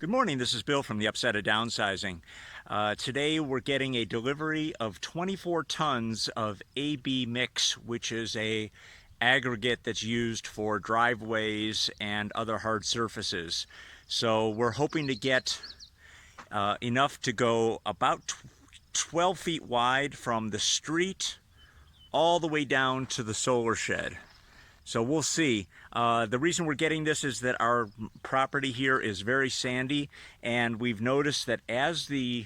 Good morning, this is Bill from the Upside of Downsizing. Today we're getting a delivery of 24 tons of AB mix, which is a aggregate that's used for driveways and other hard surfaces. So we're hoping to get enough to go about 12 feet wide from the street all the way down to the solar shed. So we'll see. The reason we're getting this is that our property here is very sandy, and we've noticed that as the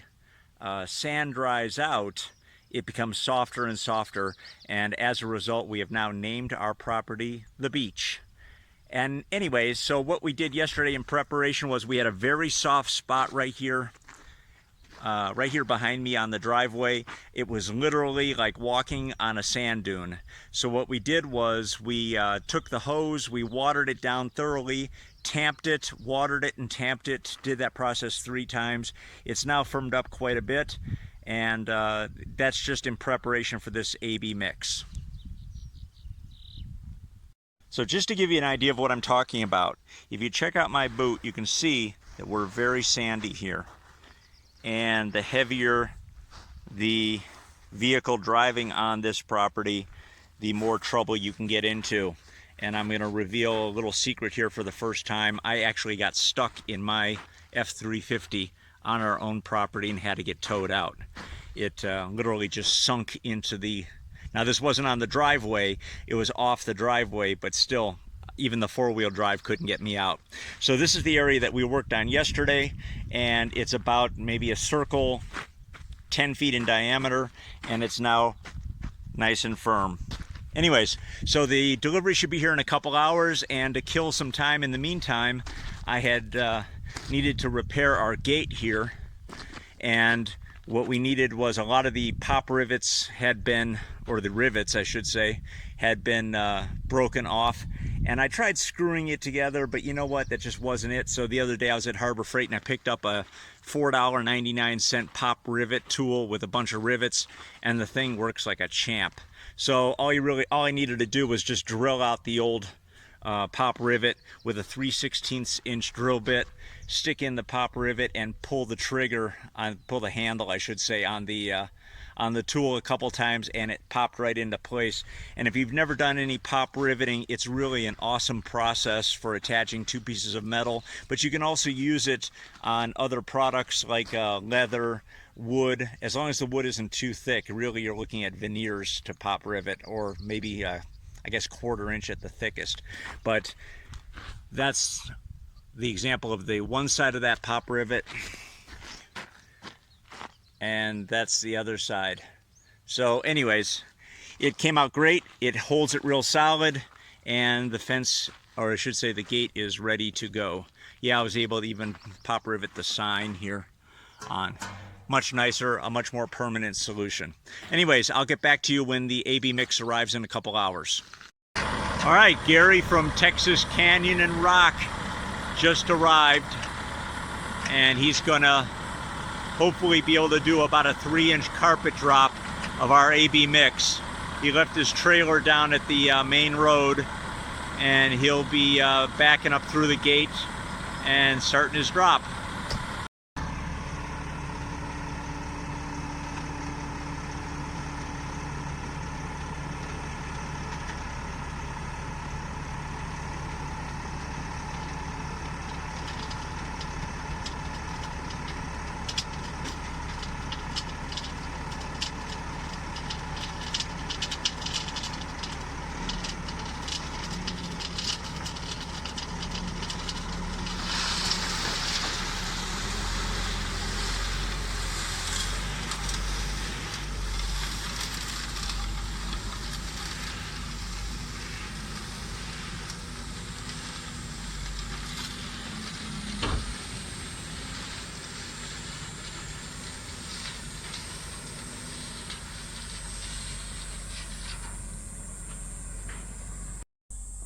sand dries out, it becomes softer and softer, and as a result, we have now named our property the beach. And anyways, so what we did yesterday in preparation was we had a very soft spot right here behind me on the driveway. It was literally like walking on a sand dune. So what we did was we took the hose, we watered it down thoroughly, tamped it, watered it and tamped it, did that process 3 times. It's now firmed up quite a bit, and that's just in preparation for this AB mix. So just to give you an idea of what I'm talking about, if you check out my boot, you can see that we're very sandy here. And the heavier the vehicle driving on this property, the more trouble you can get into. And I'm going to reveal a little secret here for the first time. I actually got stuck in my F-350 on our own property and had to get towed out. It literally just sunk into the... Now this wasn't on the driveway, it was off the driveway, but still, even the 4-wheel drive couldn't get me out. So this is the area that we worked on yesterday, and it's about maybe a circle 10 feet in diameter, and it's now nice and firm. Anyways, so the delivery should be here in a couple hours, and to kill some time in the meantime, I had needed to repair our gate here, and what we needed was a lot of the pop rivets had been, or the rivets I should say, had been broken off. And I tried screwing it together, but you know what, that just wasn't it. So the other day I was at Harbor Freight and I picked up a $4.99 pop rivet tool with a bunch of rivets, and the thing works like a champ. So all I needed to do was just drill out the old pop rivet with a 3/16 inch drill bit, stick in the pop rivet, and pull the trigger on, pull the handle I should say, on the tool a couple times, and it popped right into place. And if you've never done any pop riveting, it's really an awesome process for attaching 2 pieces of metal, but you can also use it on other products like leather, wood. As long as the wood isn't too thick, really you're looking at veneers to pop rivet, or maybe I guess 1/4 inch at the thickest. But that's the example of the one side of that pop rivet, and that's the other side. So anyways, it came out great. It holds it real solid, and the fence, or I should say the gate, is ready to go. Yeah, I was able to even pop rivet the sign here on. Much nicer, a much more permanent solution. Anyways, I'll get back to you when the AB mix arrives in a couple hours. All right, Gary from Texas Canyon and Rock just arrived, and he's gonna hopefully be able to do about a 3-inch carpet drop of our AB mix. He left his trailer down at the main road, and he'll be backing up through the gate and starting his drop.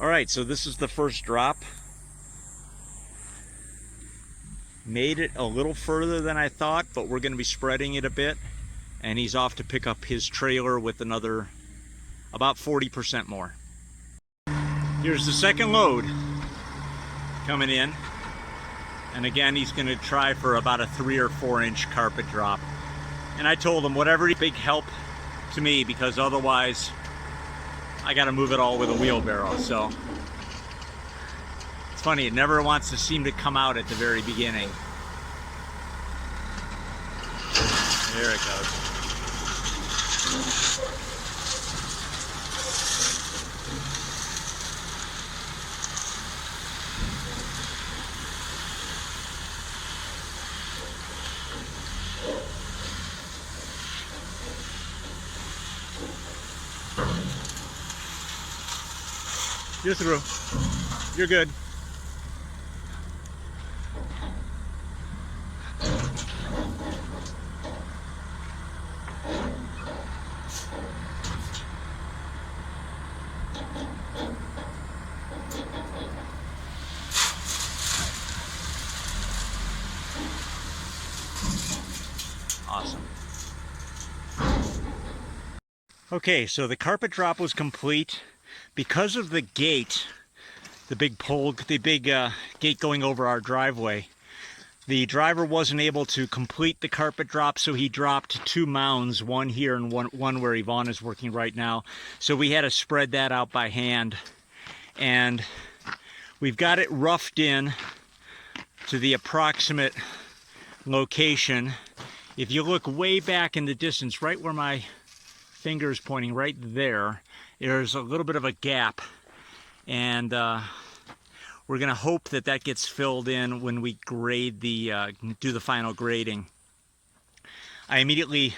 All right, so this is the first drop. Made it a little further than I thought, but we're going to be spreading it a bit, and he's off to pick up his trailer with another about 40% more. Here's the second load coming in. And again, he's going to try for about a 3 or 4 inch carpet drop. And I told him whatever, big help to me, because otherwise I got to move it all with a wheelbarrow. So it's funny, it never wants to seem to come out at the very beginning. There it goes. You're through. You're good. Awesome. Okay, so the carpet drop was complete. Because of the gate, the big gate going over our driveway, the driver wasn't able to complete the carpet drop, so he dropped 2 mounds, one here and one where Yvonne is working right now. So we had to spread that out by hand, and we've got it roughed in to the approximate location. If you look way back in the distance, right where my finger is pointing, right there, there's a little bit of a gap, and we're going to hope that that gets filled in when we grade do the final grading. I immediately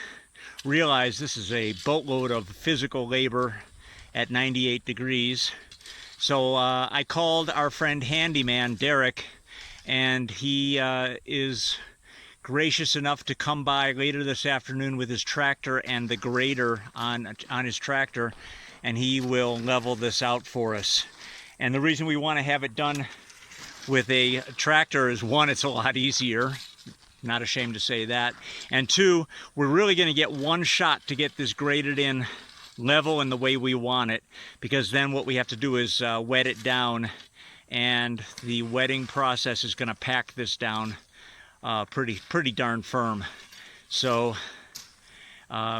realized this is a boatload of physical labor at 98 degrees. So I called our friend handyman Derek, and he is gracious enough to come by later this afternoon with his tractor and the grader on his tractor, and he will level this out for us. And the reason we want to have it done with a tractor is, one, it's a lot easier, not ashamed to say that, and two, we're really going to get one shot to get this graded in level in the way we want it, because then what we have to do is wet it down, and the wetting process is going to pack this down pretty darn firm. So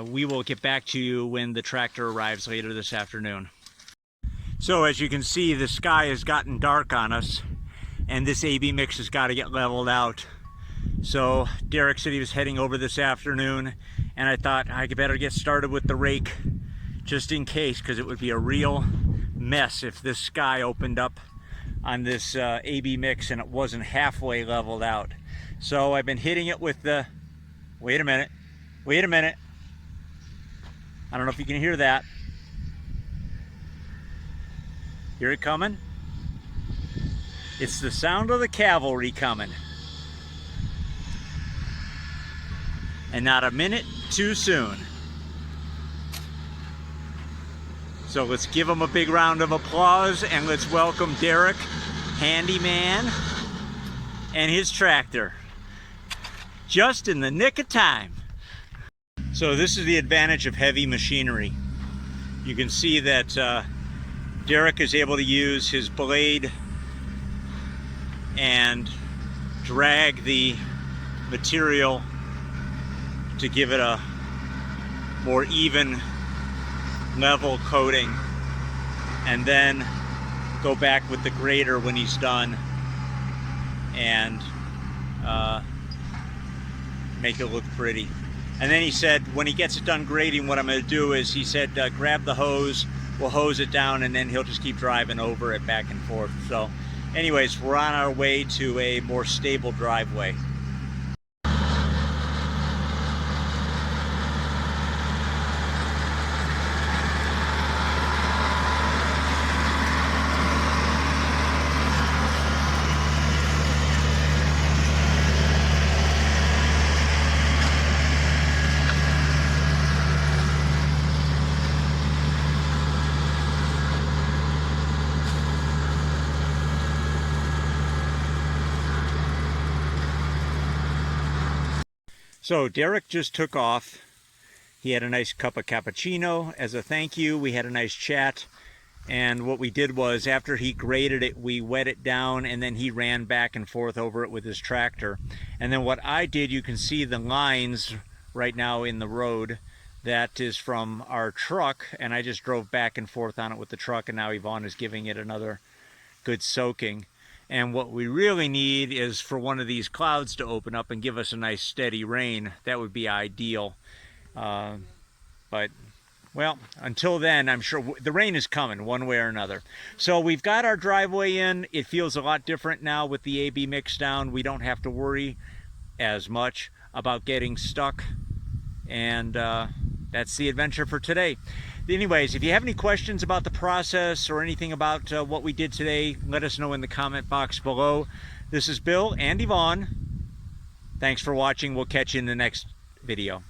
we will get back to you when the tractor arrives later this afternoon. So as you can see, the sky has gotten dark on us, and this AB mix has got to get leveled out. So Derek said he was heading over this afternoon, and I thought I better get started with the rake just in case, because it would be a real mess if this sky opened up on this AB mix and it wasn't halfway leveled out. So I've been hitting it with the, wait a minute, I don't know if you can hear that. Hear it coming? It's the sound of the cavalry coming. And not a minute too soon. So let's give him a big round of applause, and let's welcome Derek, handyman, and his tractor. Just in the nick of time. So this is the advantage of heavy machinery. You can see that Derek is able to use his blade and drag the material to give it a more even, level coating, and then go back with the grader when he's done and make it look pretty. And then he said when he gets it done grading, what I'm going to do is, he said grab the hose, we'll hose it down, and then he'll just keep driving over it back and forth. So anyways, we're on our way to a more stable driveway. So Derek just took off. He had a nice cup of cappuccino as a thank you. We had a nice chat, And what we did was, after he graded it, we wet it down, and then he ran back and forth over it with his tractor. And then what I did, you can see the lines right now in the road. That is from our truck, and I just drove back and forth on it with the truck, and now Yvonne is giving it another good soaking. And what we really need is for one of these clouds to open up and give us a nice steady rain. That would be ideal. But well, until then, I'm sure the rain is coming one way or another. So we've got our driveway in. It feels a lot different now with the AB mix down. We don't have to worry as much about getting stuck. And that's the adventure for today. Anyways, if you have any questions about the process or anything about what we did today, let us know in the comment box below. This is Bill and Yvonne. Thanks for watching. We'll catch you in the next video.